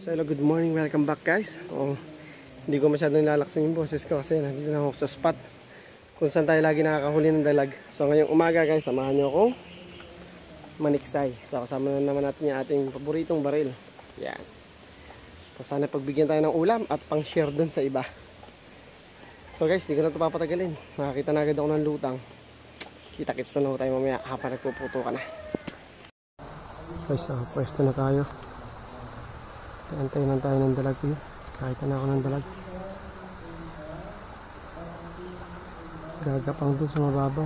So hello, good morning, welcome back guys. Hindi ko masyadong lalaksan yung boses ko kasi nandito na ako sa spot kung saan tayo lagi nakakahuli ng dalag. So ngayong umaga guys, samahan nyo akong maniksay. So kasama na naman natin yung ating paboritong baril. Yan. So sana pagbigyan tayo ng ulam at pang share dun sa iba. So guys, hindi ko na ito papatagalin. Nakakita na agad ako ng lutang. Kita-kits na tayo mamaya habang nagpuputo ka na. Guys, pwesto na tayo. Antayin lang tayo ng dalag yun. Kahit na ako ng dalag. Gagapang dun sa mababaw.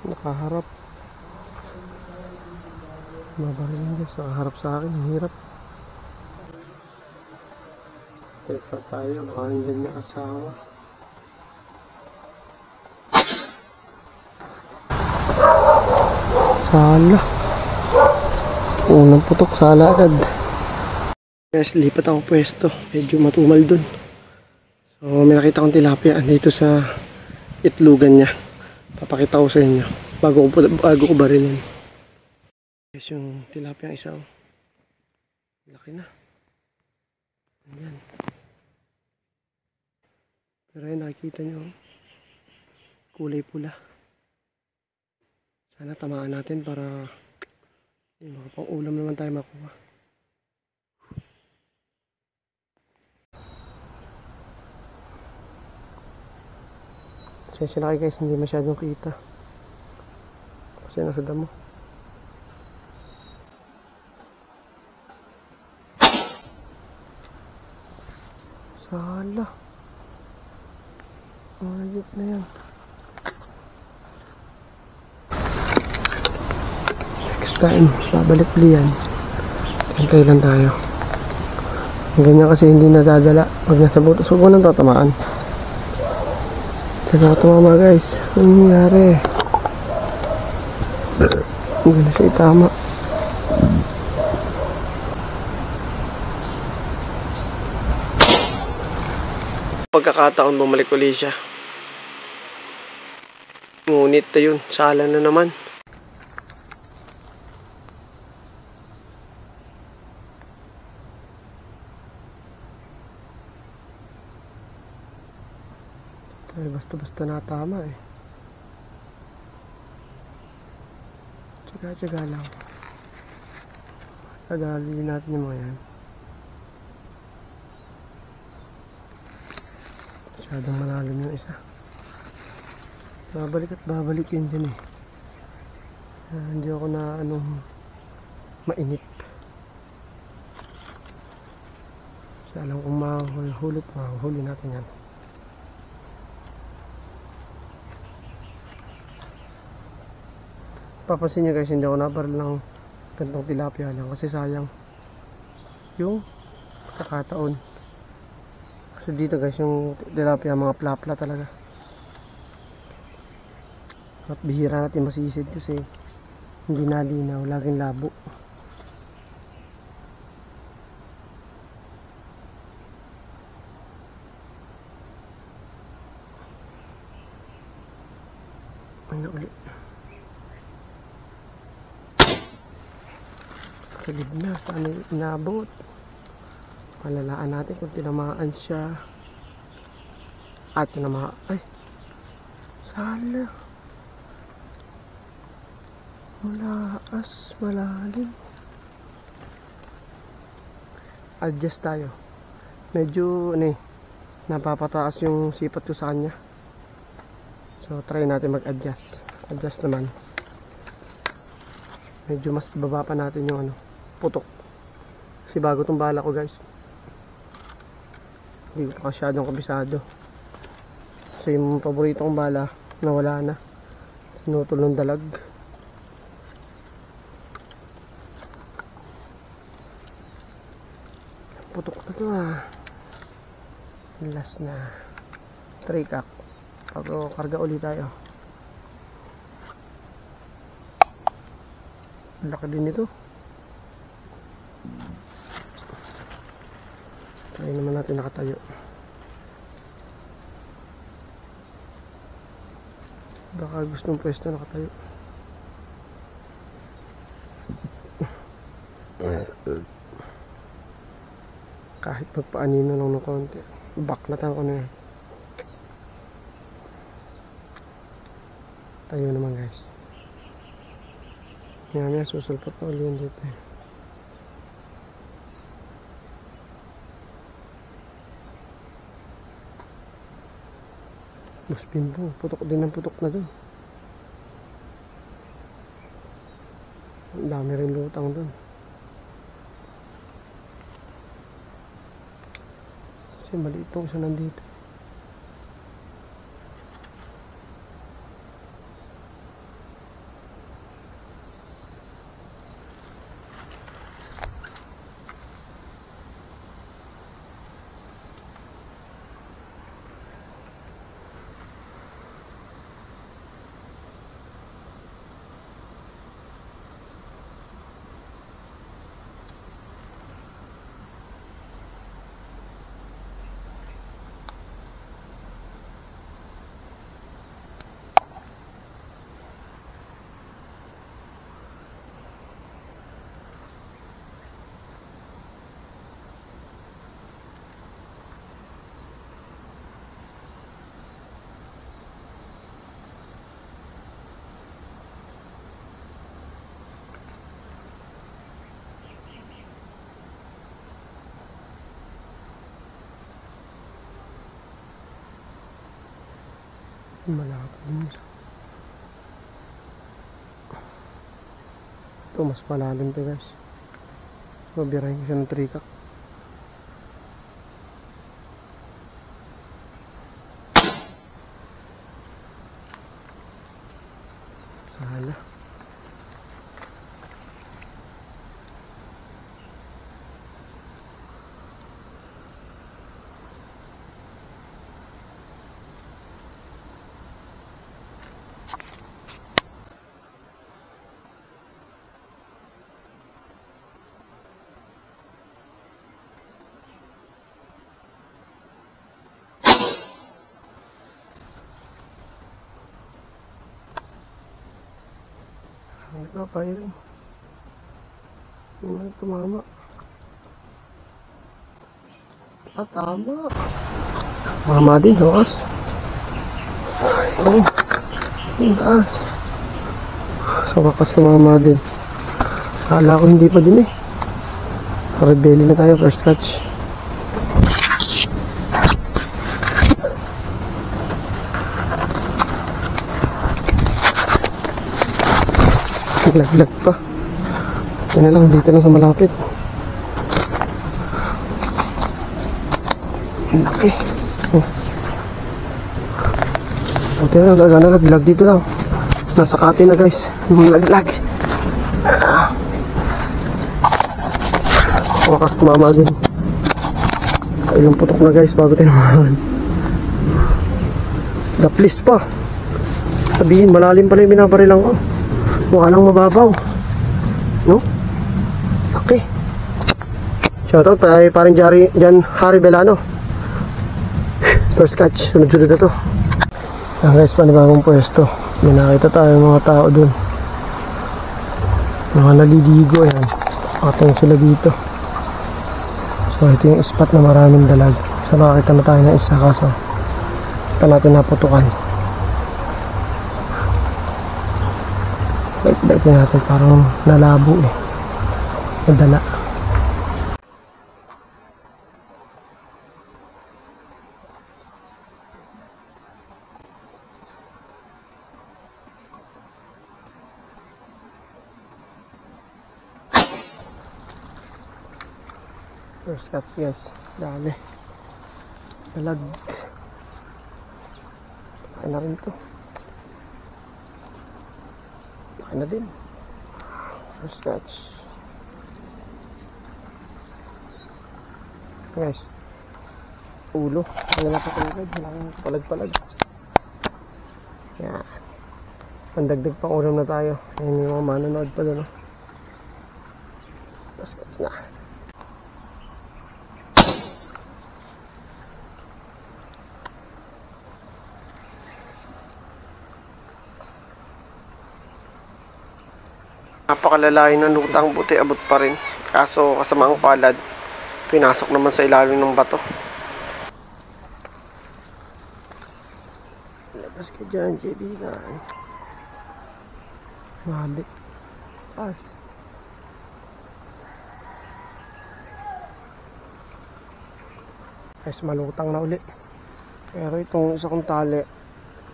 Nakaharap. Mabarilin guys. Nakaharap sa akin. Ang hirap. Teka tayo, baka nandyan niya asawa. Sala. Unang putok, sala agad. Guys, lipat ako pwesto. Medyo matumal dun. So, may nakita akong tilapia dito sa itlugan niya. Papakita ko sa inyo bago ko barilin. Guys, yung tilapia isa. Laki na. Ayan. Pero ayun, nakikita nyo, kulay pula. Sana tamaan natin para makapang ulam naman tayo makuha. Sensya na kayo guys, hindi masyadong kita kasi nasa damo. Sala. Ayop na yan. Next time, babalik ulit yan. Hintay lang tayo. Ganyan kasi hindi nadadala. Pag nasa butas, huwag mo nang tatamaan. Kaya tumama guys. Anong nangyari? Hindi na siya itama. Pagkakataon bumalik ulit siya. Ngunit yun, sala na naman. Ay, basta-basta natama eh. Tsaga-tsaga lang. Tagalin natin yung mga yan. Masyadong malalim yung isa. Babalik at babalik yun dyan eh. Hindi ako na mainip. Kasi alam kong mahuli natin yan. Papansin nyo guys, hindi ako nabaril ng gantong tilapia lang kasi sayang yung kakataon. So dito guys, yung tilapia mga plapla talaga. At bihira natin masisid kasi hindi nalinaw, laging labo. Ano ulit? Kalib na, saan inabot? Palalaan natin kung tinamaan siya. At tinamaan. Ay! Sala! Malaas, malalim. Adjust tayo. Medyo, napapataas yung sipat ko sa kanya. So, try natin mag-adjust. Adjust naman. Medyo mas baba pa natin yung putok. Kasi bago itong bala ko guys. Hindi ko pa masyadong kabisado. Kasi yung paborito kong bala nawala na. Sinutol ng dalag. Putok na ito last na 3 kak. Pero karga ulit tayo. Laki din ito. Try naman natin nakatayo. Baka gustong pwesto nakatayo. Kahit magpaanino lang ng konti. Baklatan ko na yun. Tayo naman guys. Yan yan, susulpot na uli yun dito. Mas bimbo, putok din ng putok na dun. Ang dami rin lutang dun. Kasi maliit itong isa nandito. Malapit din siya. Ito mas malalim to guys. Mabirahin ko siya ng trikak. Sana. Nagpapahirin. Hindi man tumama. Tama. Mama din, wakas. Ay, ang taas. Sa wakas tumama din. Akala ko hindi pa din eh. Rebelli na tayo, first catch. Laglag pa. Yan na lang, dito lang sa malapit. Laki. Buti na lang, gagana laglag dito lang. Nasa kati na guys, yung laglag. Wakas tumama din. Ilang putok na guys bago tinamaan. Daplis pa. Sabihin, malalim pala yung binabarilang ko. Mukha lang mababaw. No? Okay. Shoutout pa parang Jan Harry Belano. First catch. Sunod-sunod na to. Guys, panibagong pwesto. May nakita tayo mga tao dun. Mga naliligo yan. Ating sila dito. So ito yung spot na maraming dalag. So nakakita na tayo ng isa kaso ito natin naputukan. Bait-bait natin, parang nalabo eh. Nadala. First cuts guys, dami. Dalag. Laki na rin to. Laki na din. First catch. Guys, ulo. Wala na patulad. Wala kang palag-palag. Yan. Pandagdag pang ulam na tayo. Ayan yung mga manonood pa doon. First catch na. Napakalalayo ng lutang, buti abot pa rin. Kaso kasama ang palad, pinasok naman sa ilalim ng bato. Labas ka dyan, kaibigan. Mabi. Pas. Guys, malutang na uli. Pero itong isa kong tali,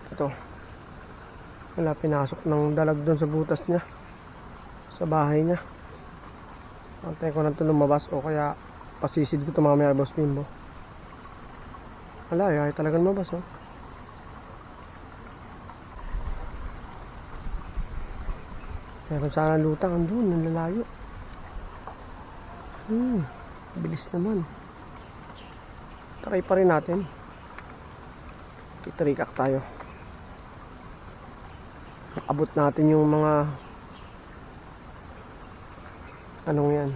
ito, wala, pinasok ng dalag doon sa butas niya, sa bahay niya. Antay ko na ito lumabas o kaya pasisid ko ito mamaya, Boss Bimbo. Wala, ay talagang lumabas, oh. Kaya kung saan ang lutang, andun, ang lalayo. Bilis naman. Try pa rin natin. Titrikak tayo. Abot natin yung mga anong yan,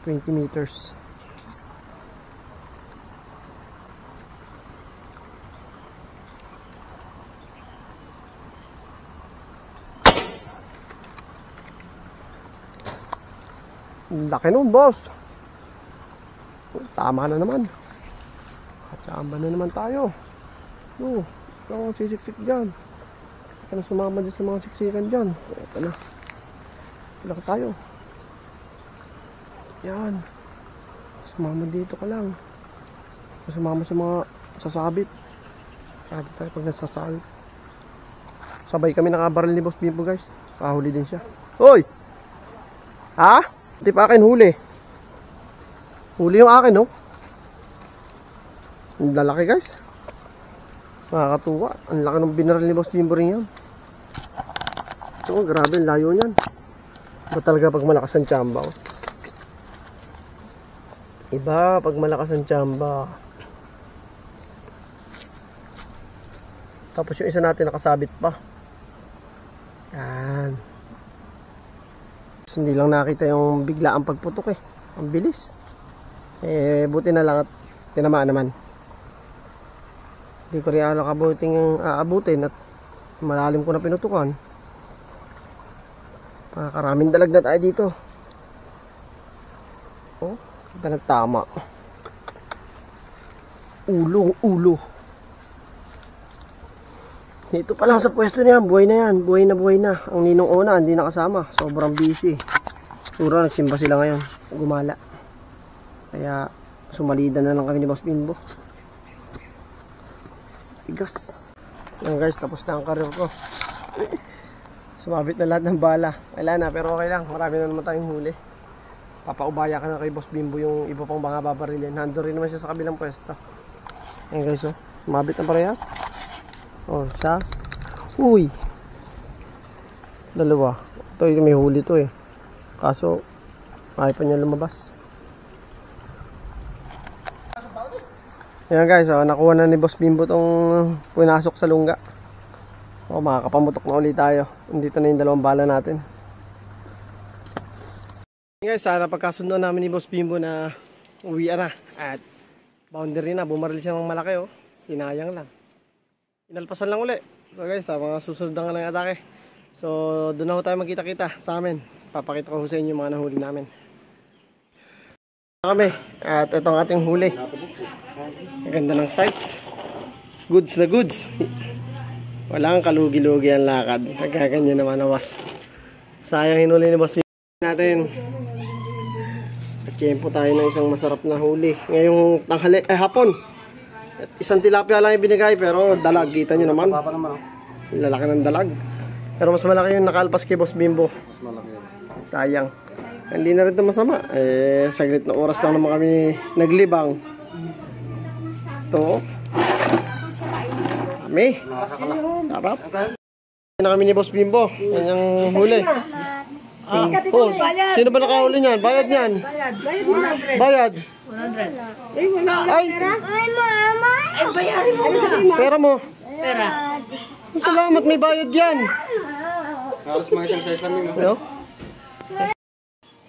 20 meters. Laki nun, boss. Tama na naman. Katsamba na naman tayo. Ikaw ang sisiksik dyan. Ikaw na sumama dyan sa mga siksikan dyan. Ito na. Laki tayo. Yan. Sumama dito ka lang. Sumama sa mga sasabit. Sabi tayo pag nasasabit. Sabay kami nakabaril ni Boss Bimbo, guys. Kahuli din siya. Hoy! Ha? Hindi pa akin huli. Huli yung akin, no? Ang lalaki, guys. Nakakatuwa. Ang laki ng binaril ni Boss Bimbo rin yan. Grabe, layo niyan. Iba talaga pag malakas ang tsamba, oh. Iba pag malakas ang tsamba. Tapos yung isa natin nakasabit pa. Yan. Hindi lang nakita yung bigla ang pagputok, eh. Ang bilis. Buti na lang at tinamaan naman. Hindi ko rin nakabuting aabutin at malalim ko na pinutukan. Karaming dalag na tayo dito. Oh, kita nagtama. Ulo. Ito pa lang sa pwesto niya, buhay na yan. Buhay na. Ang ninong una, hindi nakasama. Sobrang busy. Siguro nagsimba sila ngayon. Gumala. Kaya sumalida na lang kami ni Boss Bimbo. Tigas. Yan, guys, tapos na ang karir ko. Sumabit na lahat ng bala. Wala na, pero okay lang. Marami na naman tayong huli. Papaubaya ka na kay Boss Bimbo yung iba pang mga babarilin. Nandun rin naman siya sa kabilang pwesto. Yan, guys, oh. Sumabit na parehas. Oh, isa. Uy. Dalawa. Ito yung may huli to, eh. Kaso ayaw pa niya lumabas. Yan, guys, oh, nakuha na ni Boss Bimbo tong pinasok sa lungga. O, makakapamutok na ulit tayo. Dito na yung dalawang bala natin. Guys, sana pagkasundo namin ni Boss Bimbo na uwian na. At boundary na, bumaril siya ng malaki, oh. Sinayang lang. Inalpasan lang uli. So guys, mga susunod na nga ng atake. So doon na ho tayo magkita-kita sa amin. Papakita ko sa inyo yung mga nahuli namin. Kami. At ito ang ating huli. Ganda ng size. Goods na goods. Walang kalugi-lugi ang lakad. Nagkaganyan naman awas. Sayang hinuli ni Boss natin. At-tiyempo tayo ng isang masarap na huli. Ngayong tanghali, hapon. At isang tilapia lang yung binigay, pero dalag. Kita nyo naman. Lalaki ng dalag. Pero mas malaki yung nakalpas kay Boss Bimbo. Mas malaki yun. Sayang. Hindi na rin ito masama. Saglit na oras lang naman kami naglibang. Ito. Kami. Sarap. Na kami ni Boss Bimbo. Yan yung huli. Oh, sino ba nakahuli niyan? Bayad niyan. Bayad. 100. Ay, wala. Ay, mama. Ay, bayarin mo na. Pera mo. Pera. Salamat, may bayad yan. Halos mga isang size lang yun. Ano?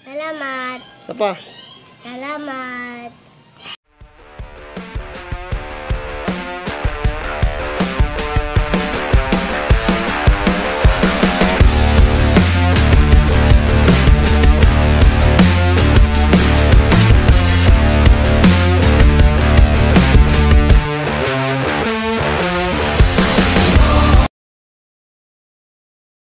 Salamat. Apa? Salamat.